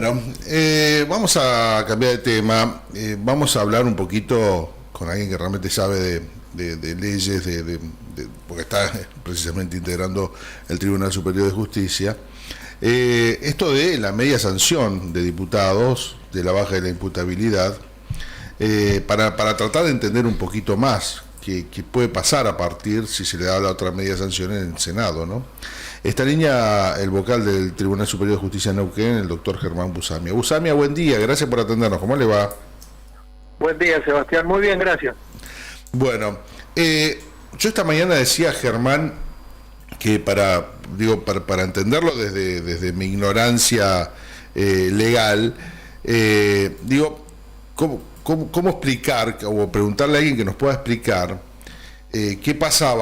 Bueno, vamos a cambiar de tema. Vamos a hablar un poquito con alguien que realmente sabe de leyes, porque está precisamente integrando el Tribunal Superior de Justicia. Esto de la media sanción de diputados, de la baja de la imputabilidad, para tratar de entender un poquito más qué puede pasar a partir si se le da la otra media sanción en el Senado, ¿no? Esta línea, el vocal del Tribunal Superior de Justicia de Neuquén, el doctor Germán Busamia. Busamia, buen día, gracias por atendernos. ¿Cómo le va? Buen día, Sebastián. Muy bien, gracias. Bueno, yo esta mañana decía, Germán, que para entenderlo desde mi ignorancia legal, ¿cómo explicar, o preguntarle a alguien que nos pueda explicar qué pasa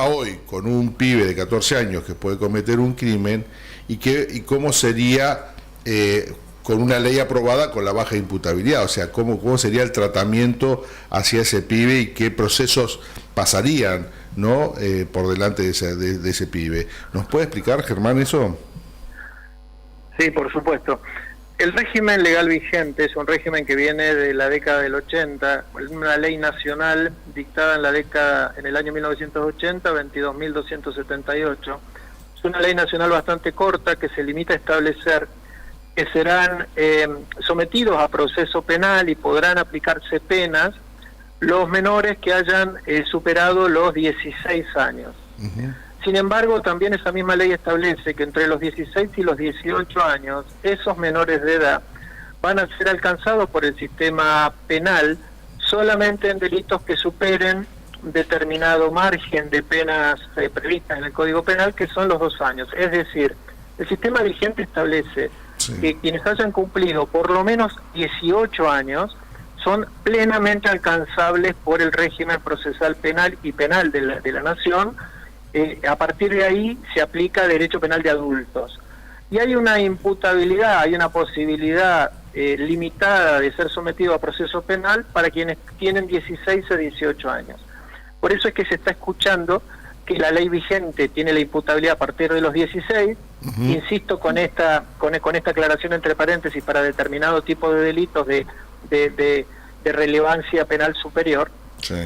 hoy con un pibe de 14 años que puede cometer un crimen y cómo sería con una ley aprobada con la baja imputabilidad? O sea, cómo sería el tratamiento hacia ese pibe y qué procesos pasarían, ¿no? Por delante de ese pibe. ¿Nos puede explicar, Germán, eso? Sí, por supuesto. El régimen legal vigente es un régimen que viene de la década del 80, una ley nacional dictada en el año 1980, 22.278. Es una ley nacional bastante corta que se limita a establecer que serán sometidos a proceso penal y podrán aplicarse penas los menores que hayan superado los 16 años. Uh-huh. Sin embargo, también esa misma ley establece que entre los 16 y los 18 años, esos menores de edad van a ser alcanzados por el sistema penal solamente en delitos que superen determinado margen de penas previstas en el Código Penal, que son los 2 años. Es decir, el sistema vigente establece que quienes hayan cumplido por lo menos 18 años son plenamente alcanzables por el régimen procesal penal y penal de la Nación. A partir de ahí se aplica derecho penal de adultos. Y hay una imputabilidad, hay una posibilidad limitada de ser sometido a proceso penal para quienes tienen 16 o 18 años. Por eso es que se está escuchando que la ley vigente tiene la imputabilidad a partir de los 16. Uh-huh. Insisto con esta aclaración entre paréntesis para determinado tipo de delitos de relevancia penal superior. Sí.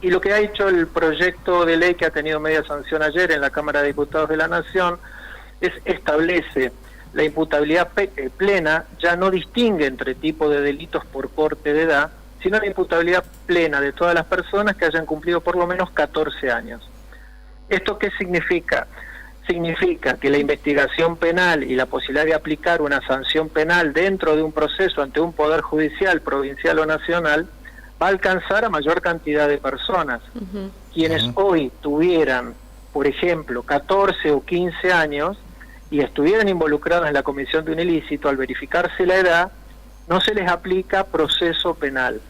Y lo que ha hecho el proyecto de ley que ha tenido media sanción ayer en la Cámara de Diputados de la Nación es establece la imputabilidad plena, ya no distingue entre tipos de delitos por corte de edad, sino la imputabilidad plena de todas las personas que hayan cumplido por lo menos 14 años. ¿Esto qué significa? Significa que la investigación penal y la posibilidad de aplicar una sanción penal dentro de un proceso ante un poder judicial, provincial o nacional, va a alcanzar a mayor cantidad de personas. Uh-huh. Quienes hoy tuvieran, por ejemplo, 14 o 15 años y estuvieran involucrados en la comisión de un ilícito, al verificarse la edad, no se les aplica proceso penal.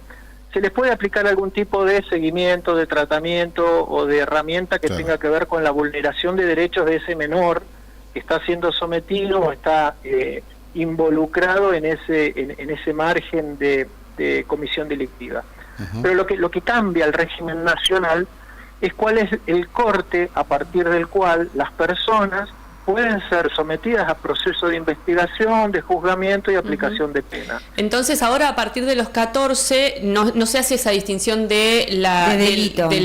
Se les puede aplicar algún tipo de seguimiento, de tratamiento o de herramienta que tenga que ver con la vulneración de derechos de ese menor que está siendo sometido o está involucrado en ese margen de comisión delictiva. Uh-huh. Pero lo que cambia el régimen nacional es cuál es el corte a partir del cual las personas pueden ser sometidas a proceso de investigación, de juzgamiento y aplicación de pena. Entonces ahora a partir de los 14 no se hace esa distinción del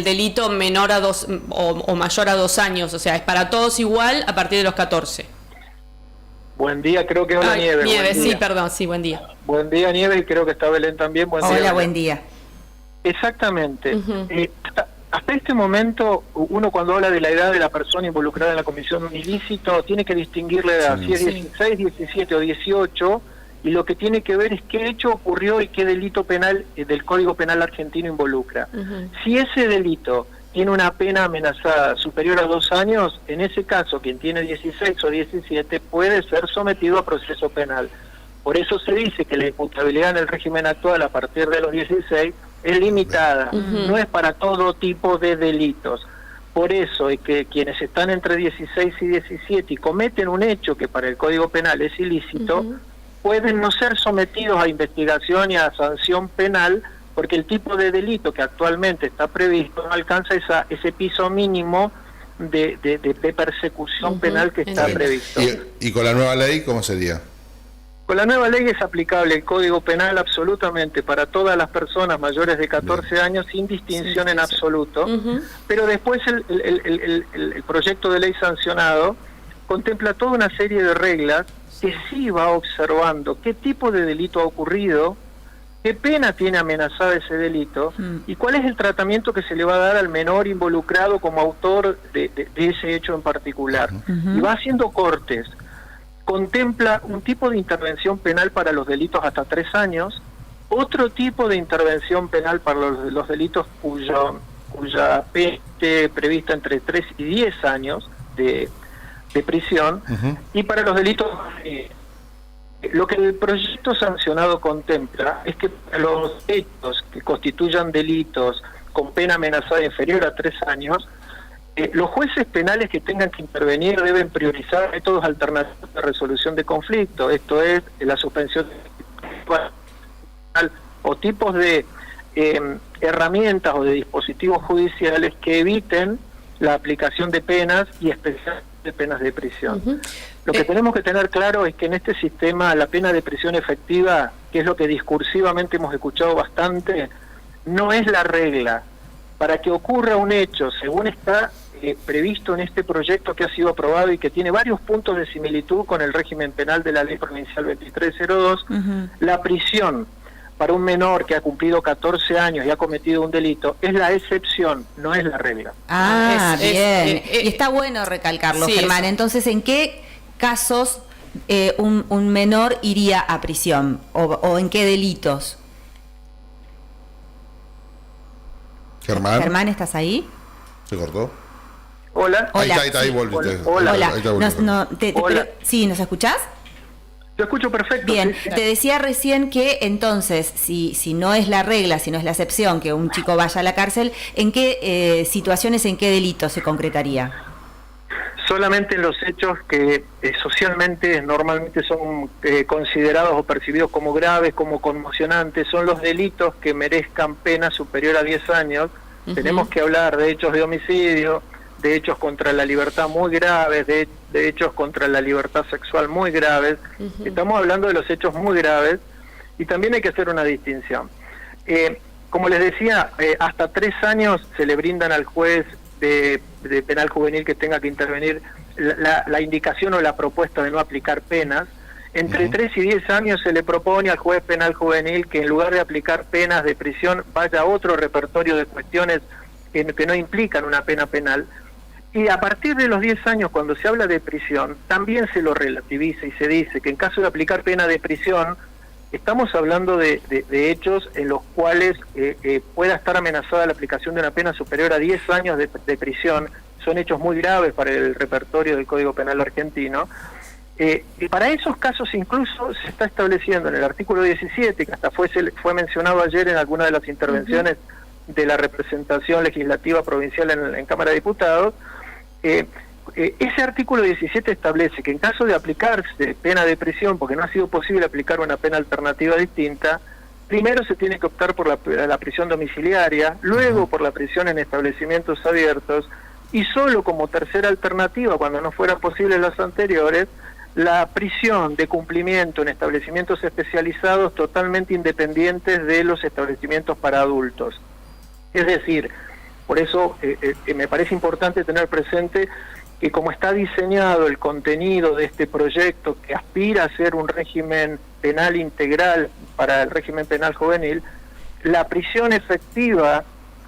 delito menor a 2 o mayor a 2 años, o sea, es para todos igual a partir de los 14. Buen día, creo que hola Nieves. Nieves, sí, perdón, sí, buen día. Buen día, Nieves, y creo que está Belén también. Hola, buen día. Exactamente. Uh-huh. Hasta este momento, uno cuando habla de la edad de la persona involucrada en la comisión de un ilícito, tiene que distinguir la edad, si es 16, 17 o 18, y lo que tiene que ver es qué hecho ocurrió y qué delito penal del Código Penal argentino involucra. Uh-huh. Si ese delito tiene una pena amenazada superior a 2 años, en ese caso, quien tiene 16 o 17 puede ser sometido a proceso penal. Por eso se dice que la imputabilidad en el régimen actual a partir de los 16 es limitada, uh-huh. No es para todo tipo de delitos. Por eso es que quienes están entre 16 y 17 y cometen un hecho que para el Código Penal es ilícito, uh-huh. Pueden no ser sometidos a investigación y a sanción penal, porque el tipo de delito que actualmente está previsto no alcanza ese piso mínimo de persecución penal que está previsto. ¿Y con la nueva ley cómo sería? Con la nueva ley es aplicable el Código Penal absolutamente para todas las personas mayores de 14 años sin distinción en absoluto, pero después el proyecto de ley sancionado contempla toda una serie de reglas que sí va observando qué tipo de delito ha ocurrido, qué pena tiene amenazada ese delito y cuál es el tratamiento que se le va a dar al menor involucrado como autor de ese hecho en particular. Y va haciendo cortes. Contempla un tipo de intervención penal para los delitos hasta 3 años, otro tipo de intervención penal para los delitos cuya pena esté prevista entre 3 y 10 años de prisión, y para los delitos... lo que el proyecto sancionado contempla es que para los hechos que constituyan delitos con pena amenazada inferior a 3 años, los jueces penales que tengan que intervenir deben priorizar métodos alternativos de resolución de conflicto, esto es, la suspensión o tipos de herramientas o de dispositivos judiciales que eviten la aplicación de penas y especialmente penas de prisión. Lo que tenemos que tener claro es que en este sistema la pena de prisión efectiva, que es lo que discursivamente hemos escuchado bastante, no es la regla. Para que ocurra un hecho, según está previsto en este proyecto que ha sido aprobado y que tiene varios puntos de similitud con el régimen penal de la Ley Provincial 2302, la prisión para un menor que ha cumplido 14 años y ha cometido un delito es la excepción, no es la regla. Bien. Y está bueno recalcarlo, sí, Germán. Entonces, ¿en qué casos un menor iría a prisión? ¿O en qué delitos? Germán, ¿estás ahí? ¿Se cortó? Hola. Ahí está, ahí volviste. Hola. Sí, ¿nos escuchás? Lo escucho perfecto. Bien, sí. Te decía recién que entonces, si no es la regla, si no es la excepción que un chico vaya a la cárcel, ¿en qué situaciones, en qué delitos se concretaría? Solamente en los hechos que socialmente normalmente son considerados o percibidos como graves, como conmocionantes, son los delitos que merezcan pena superior a 10 años. Tenemos que hablar de hechos de homicidio, de hechos contra la libertad muy graves, de hechos contra la libertad sexual muy graves. Estamos hablando de los hechos muy graves y también hay que hacer una distinción. Como les decía, hasta 3 años se le brindan al juez de penal juvenil que tenga que intervenir la indicación o la propuesta de no aplicar penas. Entre 3 y 10 años se le propone al juez penal juvenil que en lugar de aplicar penas de prisión vaya a otro repertorio de cuestiones que no implican una pena penal. Y a partir de los 10 años, cuando se habla de prisión, también se lo relativiza y se dice que en caso de aplicar pena de prisión, estamos hablando de hechos en los cuales pueda estar amenazada la aplicación de una pena superior a 10 años de prisión. Son hechos muy graves para el repertorio del Código Penal argentino. Y para esos casos incluso se está estableciendo en el artículo 17, que hasta fue mencionado ayer en alguna de las intervenciones de la representación legislativa provincial en Cámara de Diputados, ese artículo 17 establece que en caso de aplicarse pena de prisión, porque no ha sido posible aplicar una pena alternativa distinta, primero se tiene que optar por la prisión domiciliaria, luego por la prisión en establecimientos abiertos, y solo como tercera alternativa, cuando no fueran posibles las anteriores, la prisión de cumplimiento en establecimientos especializados totalmente independientes de los establecimientos para adultos. Es decir, por eso me parece importante tener presente que como está diseñado el contenido de este proyecto que aspira a ser un régimen penal integral para el régimen penal juvenil, la prisión efectiva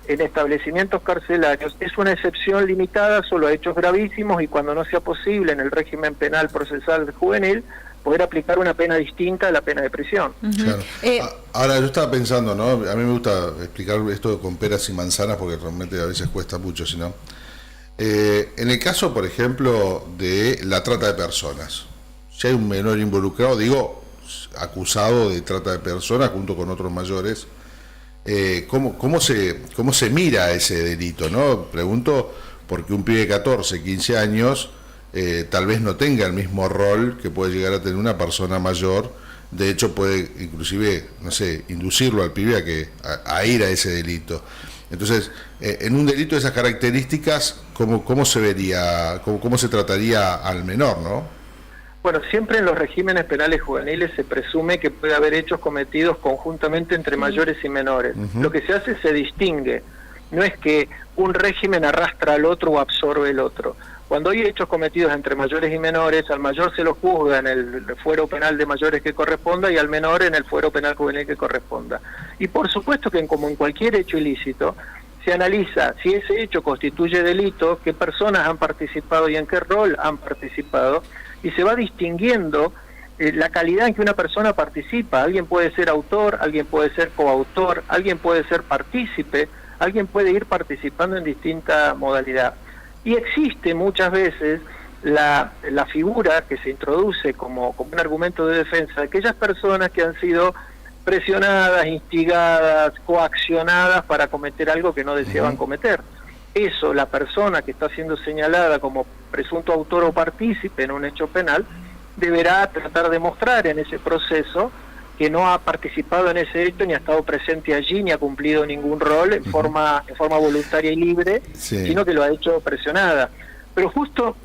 en establecimientos carcelarios es una excepción limitada solo a hechos gravísimos y cuando no sea posible en el régimen penal procesal juvenil poder aplicar una pena distinta a la pena de prisión. Claro. Ahora, yo estaba pensando, ¿no? A mí me gusta explicar esto con peras y manzanas porque realmente a veces cuesta mucho, si no. En el caso, por ejemplo, de la trata de personas, si hay un menor involucrado, digo, acusado de trata de personas junto con otros mayores, ¿cómo se mira ese delito, no? Pregunto porque un pibe de 14, 15 años tal vez no tenga el mismo rol que puede llegar a tener una persona mayor. De hecho puede inclusive, no sé, inducirlo al pibe a ir a ese delito. Entonces, en un delito de esas características, ¿cómo se vería, cómo se trataría al menor, no? Bueno, siempre en los regímenes penales juveniles se presume que puede haber hechos cometidos conjuntamente entre mayores y menores. Lo que se hace se distingue. No es que un régimen arrastra al otro o absorbe el otro. Cuando hay hechos cometidos entre mayores y menores, al mayor se lo juzga en el fuero penal de mayores que corresponda y al menor en el fuero penal juvenil que corresponda. Y por supuesto que como en cualquier hecho ilícito, se analiza si ese hecho constituye delito, qué personas han participado y en qué rol han participado, y se va distinguiendo la calidad en que una persona participa. Alguien puede ser autor, alguien puede ser coautor, alguien puede ser partícipe, alguien puede ir participando en distinta modalidad. Y existe muchas veces la figura que se introduce como un argumento de defensa de aquellas personas que han sido presionadas, instigadas, coaccionadas para cometer algo que no deseaban cometer. Eso, la persona que está siendo señalada como presunto autor o partícipe en un hecho penal, deberá tratar de mostrar en ese proceso que no ha participado en ese hecho, ni ha estado presente allí, ni ha cumplido ningún rol en forma voluntaria y libre, sino que lo ha hecho presionada. Pero justo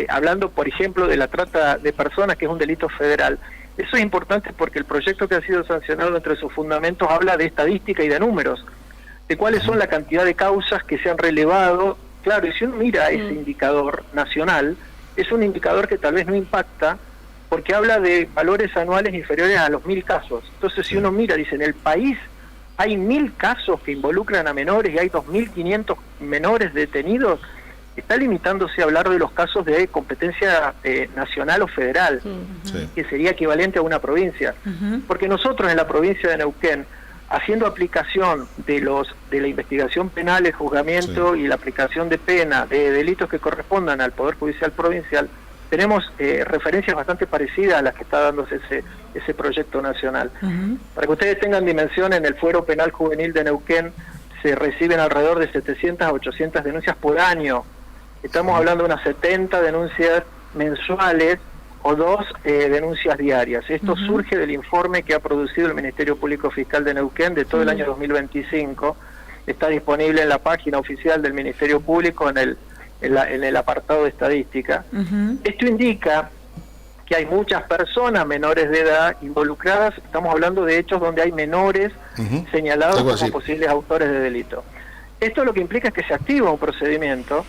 hablando, por ejemplo, de la trata de personas, que es un delito federal, eso es importante porque el proyecto que ha sido sancionado entre sus fundamentos habla de estadística y de números, de cuáles son la cantidad de causas que se han relevado. Claro, y si uno mira ese indicador nacional, es un indicador que tal vez no impacta, porque habla de valores anuales inferiores a los 1.000 casos. Entonces, si uno mira, dice, en el país hay 1.000 casos que involucran a menores y hay 2.500 menores detenidos, está limitándose a hablar de los casos de competencia nacional o federal, que sería equivalente a una provincia. Porque nosotros en la provincia de Neuquén, haciendo aplicación de la investigación penal, el juzgamiento y la aplicación de pena de delitos que correspondan al Poder Judicial Provincial, tenemos referencias bastante parecidas a las que está dándose ese proyecto nacional. Para que ustedes tengan dimensión, en el fuero penal juvenil de Neuquén se reciben alrededor de 700 a 800 denuncias por año. Estamos hablando de unas 70 denuncias mensuales o 2 denuncias diarias. Esto surge del informe que ha producido el Ministerio Público Fiscal de Neuquén de todo el año 2025. Está disponible en la página oficial del Ministerio Público en el apartado de estadística. Esto indica que hay muchas personas menores de edad involucradas. Estamos hablando de hechos donde hay menores señalados como posibles autores de delito. Esto lo que implica es que se activa un procedimiento,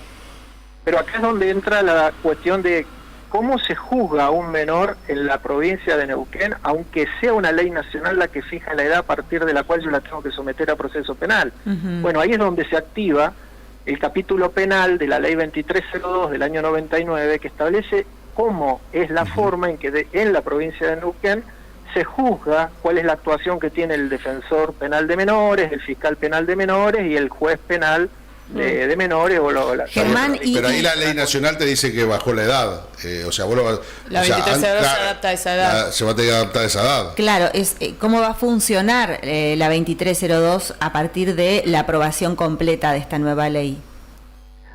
pero acá es donde entra la cuestión de cómo se juzga a un menor en la provincia de Neuquén, aunque sea una ley nacional la que fija la edad a partir de la cual yo la tengo que someter a proceso penal. Bueno, ahí es donde se activa el capítulo penal de la ley 2302 del año 99, que establece cómo es la forma en que en la provincia de Neuquén se juzga cuál es la actuación que tiene el defensor penal de menores, el fiscal penal de menores y el juez penal de menores. Germán, pero ahí la ley nacional te dice que bajó la edad, o sea, la 2302 se adapta a esa edad. Se va a tener que adaptar a esa edad. Claro, ¿cómo va a funcionar la 2302 a partir de la aprobación completa de esta nueva ley?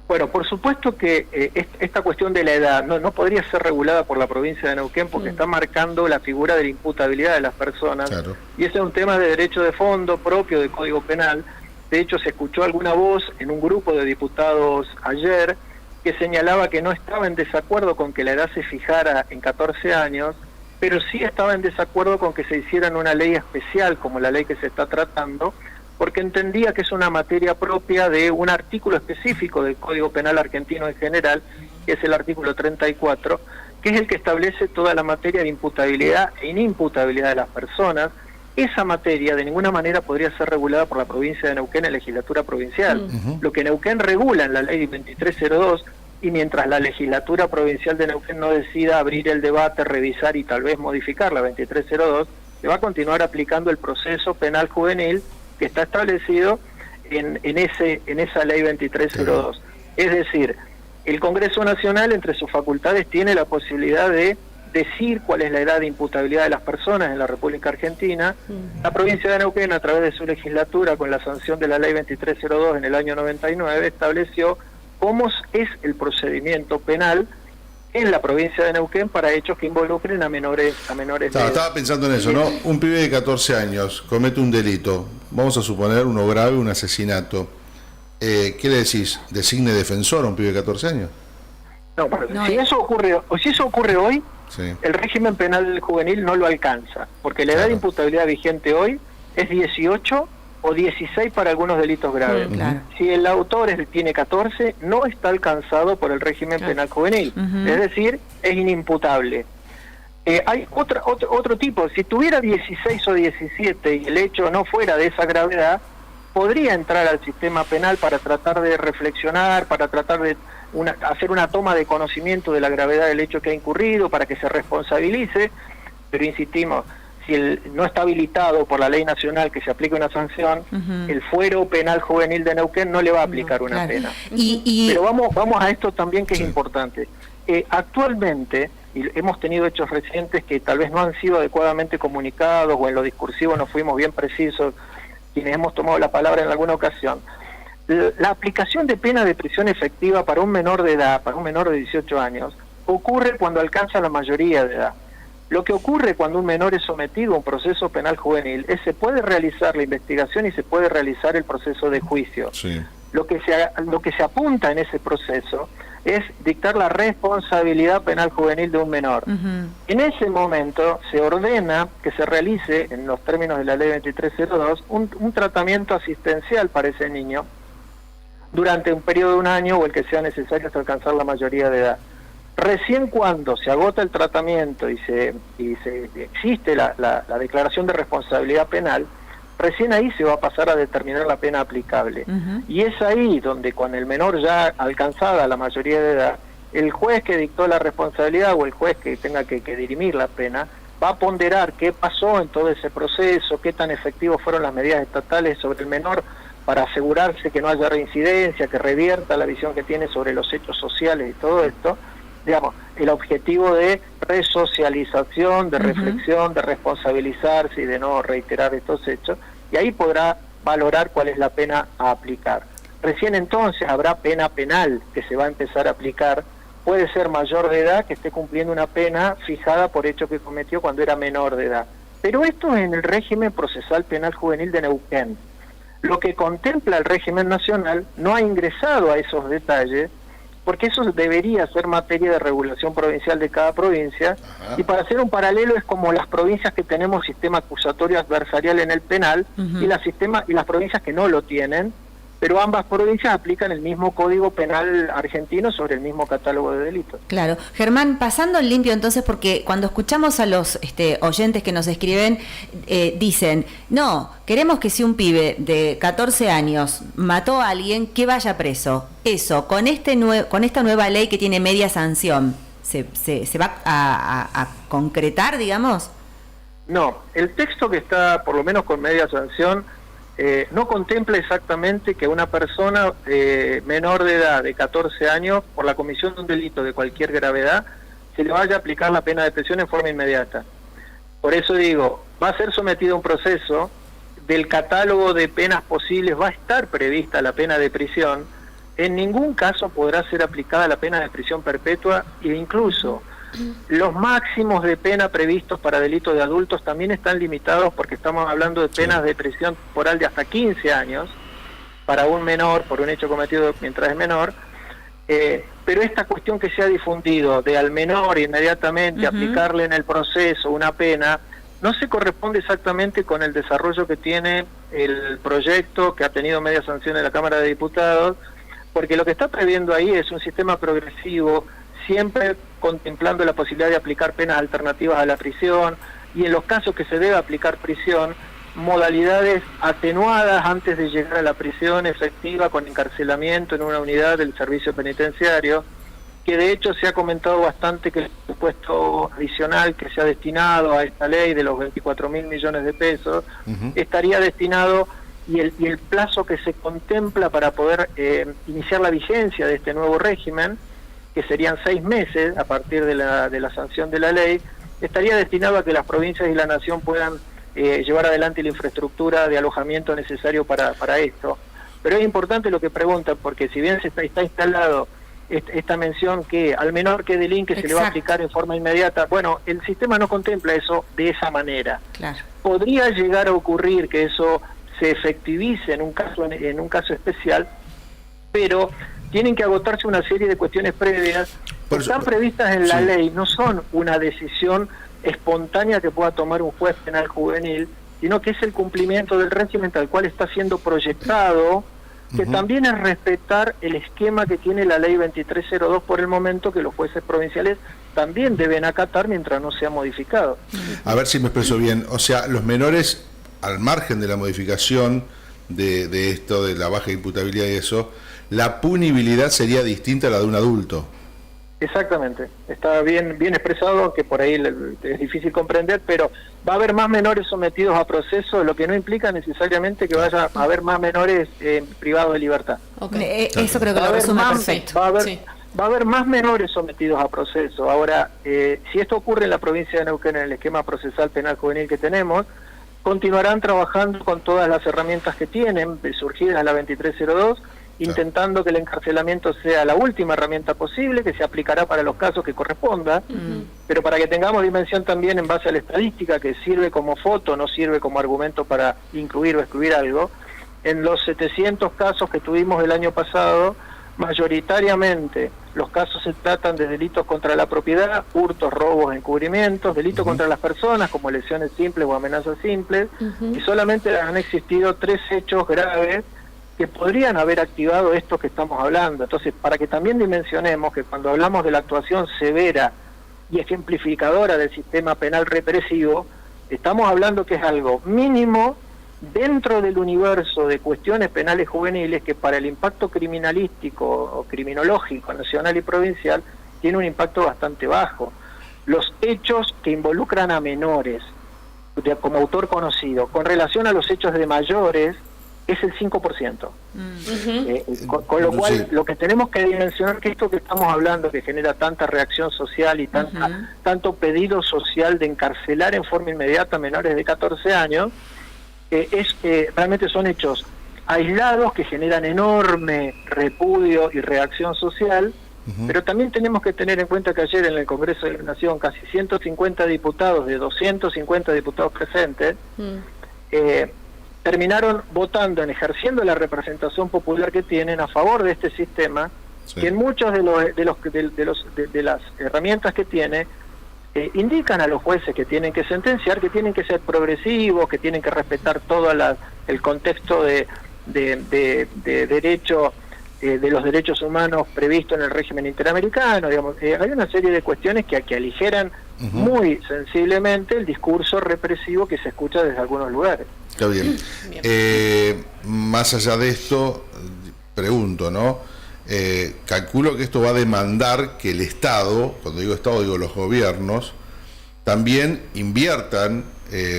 Bueno, por supuesto que esta cuestión de la edad no podría ser regulada por la provincia de Neuquén porque está marcando la figura de la imputabilidad de las personas. Claro. Y ese es un tema de derecho de fondo propio del Código Penal. De hecho, se escuchó alguna voz en un grupo de diputados ayer que señalaba que no estaba en desacuerdo con que la edad se fijara en 14 años, pero sí estaba en desacuerdo con que se hiciera una ley especial como la ley que se está tratando, porque entendía que es una materia propia de un artículo específico del Código Penal argentino en general, que es el artículo 34, que es el que establece toda la materia de imputabilidad e inimputabilidad de las personas. Esa materia de ninguna manera podría ser regulada por la provincia de Neuquén en legislatura provincial. Lo que Neuquén regula en la ley 2302, y mientras la legislatura provincial de Neuquén no decida abrir el debate, revisar y tal vez modificar la 2302, se va a continuar aplicando el proceso penal juvenil que está establecido en esa ley 2302. Es decir, el Congreso Nacional, entre sus facultades, tiene la posibilidad de decir cuál es la edad de imputabilidad de las personas en la República Argentina. La provincia de Neuquén, a través de su legislatura, con la sanción de la ley 2302 en el año 99, estableció cómo es el procedimiento penal en la provincia de Neuquén para hechos que involucren a menores. Estaba pensando en eso, ¿no? Un pibe de 14 años comete un delito, vamos a suponer uno grave, un asesinato. ¿Qué le decís? ¿Designe defensor a un pibe de 14 años? No, si eso ocurre hoy, Sí. El régimen penal juvenil no lo alcanza, porque la edad de imputabilidad vigente hoy es 18 o 16 para algunos delitos graves. Claro. Si el autor tiene 14, no está alcanzado por el régimen penal juvenil, es decir, es inimputable. Hay otro tipo, si tuviera 16 o 17 y el hecho no fuera de esa gravedad, podría entrar al sistema penal para tratar de reflexionar, para tratar de hacer una toma de conocimiento de la gravedad del hecho que ha incurrido, para que se responsabilice, pero insistimos, si no está habilitado por la ley nacional que se aplique una sanción, el fuero penal juvenil de Neuquén no le va a aplicar una pena. Pero vamos a esto también que es importante. Actualmente, y hemos tenido hechos recientes que tal vez no han sido adecuadamente comunicados o en lo discursivo no fuimos bien precisos, quienes hemos tomado la palabra en alguna ocasión. La aplicación de pena de prisión efectiva para un menor de edad, para un menor de 18 años, ocurre cuando alcanza la mayoría de edad. Lo que ocurre cuando un menor es sometido a un proceso penal juvenil es se puede realizar la investigación y se puede realizar el proceso de juicio. Sí. Lo que se apunta en ese proceso es dictar la responsabilidad penal juvenil de un menor. En ese momento se ordena que se realice, en los términos de la ley 2302, un tratamiento asistencial para ese niño durante un periodo de un año o el que sea necesario hasta alcanzar la mayoría de edad. Recién cuando se agota el tratamiento y se existe la declaración de responsabilidad penal, recién ahí se va a pasar a determinar la pena aplicable. Y es ahí donde, con el menor ya alcanzada la mayoría de edad, el juez que dictó la responsabilidad o el juez que tenga que dirimir la pena va a ponderar qué pasó en todo ese proceso, qué tan efectivos fueron las medidas estatales sobre el menor para asegurarse que no haya reincidencia, que revierta la visión que tiene sobre los hechos sociales y todo esto. Digamos, el objetivo de resocialización, de reflexión, de responsabilizarse y de no reiterar estos hechos, y ahí podrá valorar cuál es la pena a aplicar. Recién entonces habrá pena penal que se va a empezar a aplicar. Puede ser mayor de edad que esté cumpliendo una pena fijada por hecho que cometió cuando era menor de edad. Pero esto es en el régimen procesal penal juvenil de Neuquén. Lo que contempla el régimen nacional no ha ingresado a esos detalles, porque eso debería ser materia de regulación provincial de cada provincia. Y para hacer un paralelo es como las provincias que tenemos sistema acusatorio adversarial en el penal y las provincias que no lo tienen, pero ambas provincias aplican el mismo código penal argentino sobre el mismo catálogo de delitos. Claro. Germán, pasando en limpio entonces, porque cuando escuchamos a los oyentes que nos escriben, dicen, no, queremos que si un pibe de 14 años mató a alguien, que vaya preso. Eso, con esta nueva ley que tiene media sanción, ¿se va a concretar, digamos? No, el texto que está, por lo menos con media sanción, no contempla exactamente que una persona menor de edad, de 14 años, por la comisión de un delito de cualquier gravedad, se le vaya a aplicar la pena de prisión en forma inmediata. Por eso digo, va a ser sometido a un proceso, del catálogo de penas posibles va a estar prevista la pena de prisión, en ningún caso podrá ser aplicada la pena de prisión perpetua, e incluso los máximos de pena previstos para delitos de adultos también están limitados, porque estamos hablando de penas de prisión temporal de hasta 15 años para un menor por un hecho cometido mientras es menor, pero esta cuestión que se ha difundido de al menor inmediatamente aplicarle en el proceso una pena no se corresponde exactamente con el desarrollo que tiene el proyecto que ha tenido media sanción en la Cámara de Diputados, porque lo que está previendo ahí es un sistema progresivo, siempre contemplando la posibilidad de aplicar penas alternativas a la prisión, y en los casos que se debe aplicar prisión, modalidades atenuadas antes de llegar a la prisión efectiva con encarcelamiento en una unidad del servicio penitenciario, que de hecho se ha comentado bastante que el presupuesto adicional que se ha destinado a esta ley de los 24.000 millones de pesos estaría destinado, y el plazo que se contempla para poder iniciar la vigencia de este nuevo régimen, que serían 6 meses a partir de la sanción de la ley, estaría destinado a que las provincias y la nación puedan llevar adelante la infraestructura de alojamiento necesario para esto. Pero es importante lo que preguntan, porque si bien está instalado esta mención que al menor que delinque se le va a aplicar en forma inmediata, bueno, el sistema no contempla eso de esa manera. Claro. Podría llegar a ocurrir que eso se efectivice en un caso especial, pero tienen que agotarse una serie de cuestiones previas que están previstas en la ley, no son una decisión espontánea que pueda tomar un juez penal juvenil, sino que es el cumplimiento del régimen tal cual está siendo proyectado, que también es respetar el esquema que tiene la ley 2302 por el momento, que los jueces provinciales también deben acatar mientras no sea modificado. A ver si me expreso bien, o sea, los menores, al margen de la modificación de esto, de la baja imputabilidad y eso, la punibilidad sería distinta a la de un adulto. Exactamente, está bien expresado, que por ahí es difícil comprender, pero va a haber más menores sometidos a proceso, lo que no implica necesariamente que vaya a haber más menores privados de libertad. Eso creo que lo resume perfecto. Va a haber más menores sometidos a proceso. Ahora, si esto ocurre en la provincia de Neuquén, en el esquema procesal penal juvenil que tenemos, continuarán trabajando con todas las herramientas que tienen, surgidas en la 2302, intentando que el encarcelamiento sea la última herramienta posible, que se aplicará para los casos que corresponda, pero para que tengamos dimensión también en base a la estadística, que sirve como foto, no sirve como argumento para incluir o excluir algo. En los 700 casos que tuvimos el año pasado, mayoritariamente los casos se tratan de delitos contra la propiedad, hurtos, robos, encubrimientos, delitos contra las personas como lesiones simples o amenazas simples, y solamente han existido 3 hechos graves que podrían haber activado esto que estamos hablando. Entonces, para que también dimensionemos que cuando hablamos de la actuación severa y ejemplificadora del sistema penal represivo, estamos hablando que es algo mínimo dentro del universo de cuestiones penales juveniles que para el impacto criminalístico o criminológico nacional y provincial tiene un impacto bastante bajo. Los hechos que involucran a menores, como autor conocido, con relación a los hechos de mayores, es el 5%. Con lo cual, lo que tenemos que dimensionar que esto que estamos hablando, que genera tanta reacción social y tanto pedido social de encarcelar en forma inmediata a menores de 14 años, realmente son hechos aislados que generan enorme repudio y reacción social, pero también tenemos que tener en cuenta que ayer en el Congreso de la Nación casi 150 diputados de 250 diputados presentes terminaron votando, ejerciendo la representación popular que tienen a favor de este sistema, que en muchos de las herramientas que tiene indican a los jueces que tienen que sentenciar, que tienen que ser progresivos, que tienen que respetar todo el contexto de derecho, de los derechos humanos previsto en el régimen interamericano. Digamos, hay una serie de cuestiones que aligeran muy sensiblemente el discurso represivo que se escucha desde algunos lugares. Está bien. Más allá de esto, pregunto, ¿no? Calculo que esto va a demandar que el Estado, cuando digo Estado digo los gobiernos, también inviertan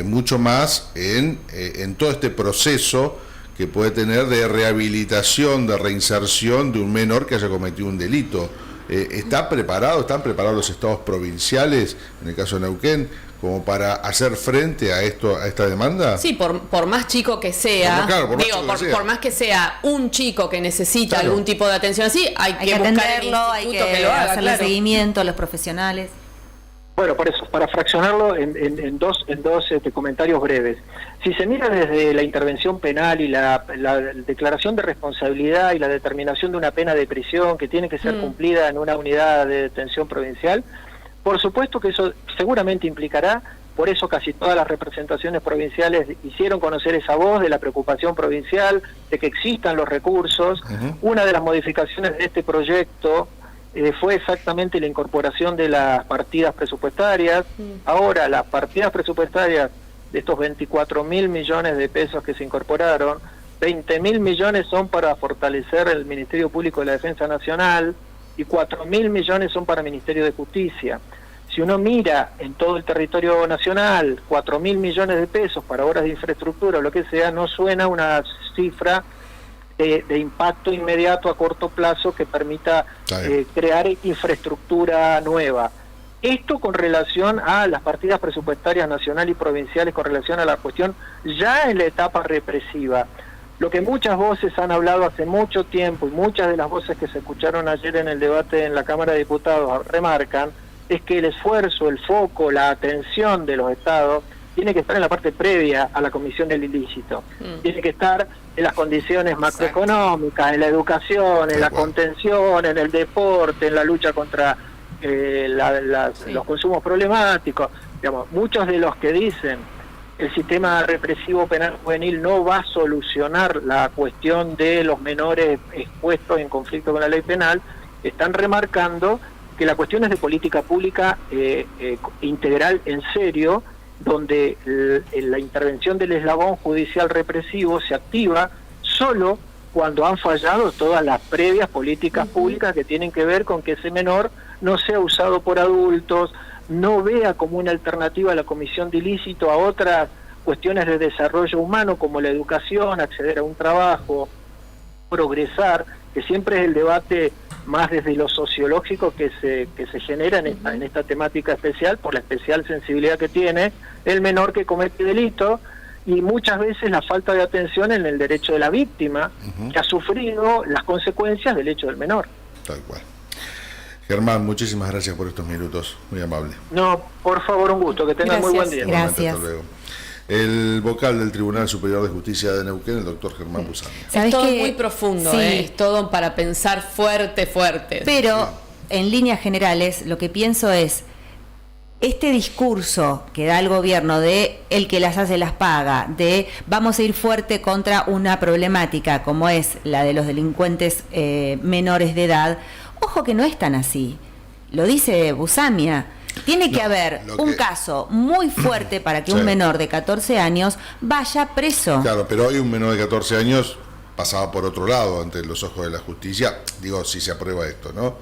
mucho más en todo este proceso que puede tener de rehabilitación, de reinserción de un menor que haya cometido un delito. ¿Están preparados los estados provinciales, en el caso de Neuquén, como para hacer frente a esta demanda? Sí, por más chico que sea, por más que sea un chico que necesita algún tipo de atención así, hay que atenderlo, hay que hacerle seguimiento a los profesionales. Bueno, por eso, para fraccionarlo en dos comentarios breves. Si se mira desde la intervención penal y la declaración de responsabilidad y la determinación de una pena de prisión que tiene que ser cumplida en una unidad de detención provincial, por supuesto que eso seguramente implicará, por eso casi todas las representaciones provinciales hicieron conocer esa voz de la preocupación provincial, de que existan los recursos. Una de las modificaciones de este proyecto fue exactamente la incorporación de las partidas presupuestarias. Ahora, las partidas presupuestarias de estos 24.000 millones de pesos que se incorporaron, 20.000 millones son para fortalecer el Ministerio Público de la Defensa Nacional y 4.000 millones son para el Ministerio de Justicia. Si uno mira en todo el territorio nacional, 4.000 millones de pesos para obras de infraestructura o lo que sea, no suena una cifra de impacto inmediato a corto plazo que permita crear infraestructura nueva. Esto con relación a las partidas presupuestarias nacional y provinciales, con relación a la cuestión ya en la etapa represiva. Lo que muchas voces han hablado hace mucho tiempo y muchas de las voces que se escucharon ayer en el debate en la Cámara de Diputados remarcan es que el esfuerzo, el foco, la atención de los estados tiene que estar en la parte previa a la comisión del ilícito. Tiene que estar en las condiciones macroeconómicas, en la educación, en la contención, en el deporte, en la lucha contra los consumos problemáticos. Digamos, muchos de los que dicen el sistema represivo penal juvenil no va a solucionar la cuestión de los menores expuestos en conflicto con la ley penal, están remarcando que la cuestión es de política pública integral en serio, donde la intervención del eslabón judicial represivo se activa solo cuando han fallado todas las previas políticas públicas que tienen que ver con que ese menor no sea usado por adultos, no vea como una alternativa a la comisión de ilícito a otras cuestiones de desarrollo humano como la educación, acceder a un trabajo, progresar, que siempre es el debate más desde lo sociológico que se genera en esta temática especial, por la especial sensibilidad que tiene el menor que comete delito, y muchas veces la falta de atención en el derecho de la víctima, que ha sufrido las consecuencias del hecho del menor. Tal cual. Germán, muchísimas gracias por estos minutos, muy amable. No, por favor, un gusto, que tengan muy buen día. Gracias. Hasta luego. El vocal del Tribunal Superior de Justicia de Neuquén, el doctor Germán Busami. Es todo muy profundo, es todo para pensar fuerte. Pero, en líneas generales, lo que pienso es, este discurso que da el gobierno de el que las hace las paga, de vamos a ir fuerte contra una problemática como es la de los delincuentes menores de edad, ojo que no es tan así. Lo dice Busamia. Tiene que haber un caso muy fuerte para que un menor de 14 años vaya preso. Claro, pero hoy un menor de 14 años pasaba por otro lado ante los ojos de la justicia, digo, si se aprueba esto, ¿no?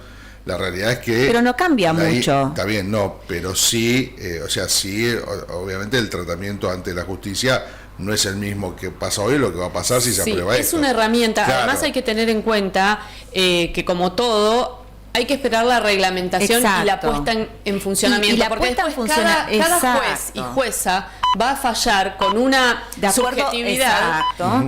La realidad es que... Pero no cambia mucho. Está bien, no, pero sí, obviamente el tratamiento ante la justicia no es el mismo que pasa hoy, lo que va a pasar si se aprueba esto. Es una herramienta, claro. Además hay que tener en cuenta que como todo... Hay que esperar la reglamentación y la puesta en funcionamiento, y la porque puesta después cada juez y jueza va a fallar con una subjetividad.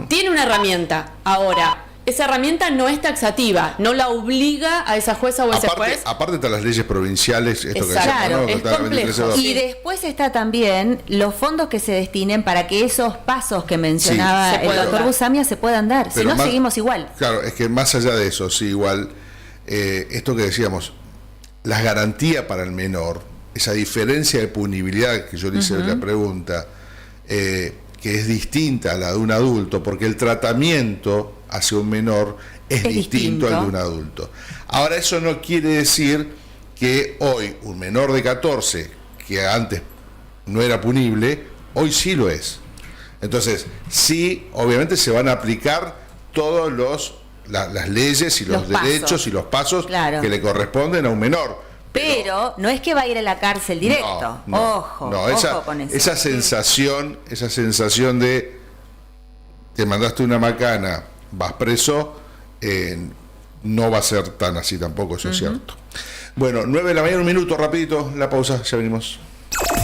Tiene una herramienta. Ahora, esa herramienta no es taxativa, no la obliga a esa jueza o ese juez. Aparte están las leyes provinciales, esto que claro, decíamos, es complejo. Y después está también los fondos que se destinen para que esos pasos que mencionaba el doctor Busamia se puedan dar, si no seguimos igual. Claro, es que más allá de eso, sí, igual... esto que decíamos, las garantías para el menor, esa diferencia de punibilidad que yo le hice la pregunta, que es distinta a la de un adulto, porque el tratamiento hacia un menor es distinto al de un adulto. Ahora, eso no quiere decir que hoy un menor de 14, que antes no era punible, hoy sí lo es. Entonces, sí, obviamente se van a aplicar todos las leyes y los derechos y los pasos que le corresponden a un menor. Pero no es que va a ir a la cárcel directo. Ojo con eso. Esa sensación de te mandaste una macana, vas preso, no va a ser tan así tampoco, eso es cierto. Bueno, 9 de la mañana, un minuto, rapidito, la pausa, ya venimos.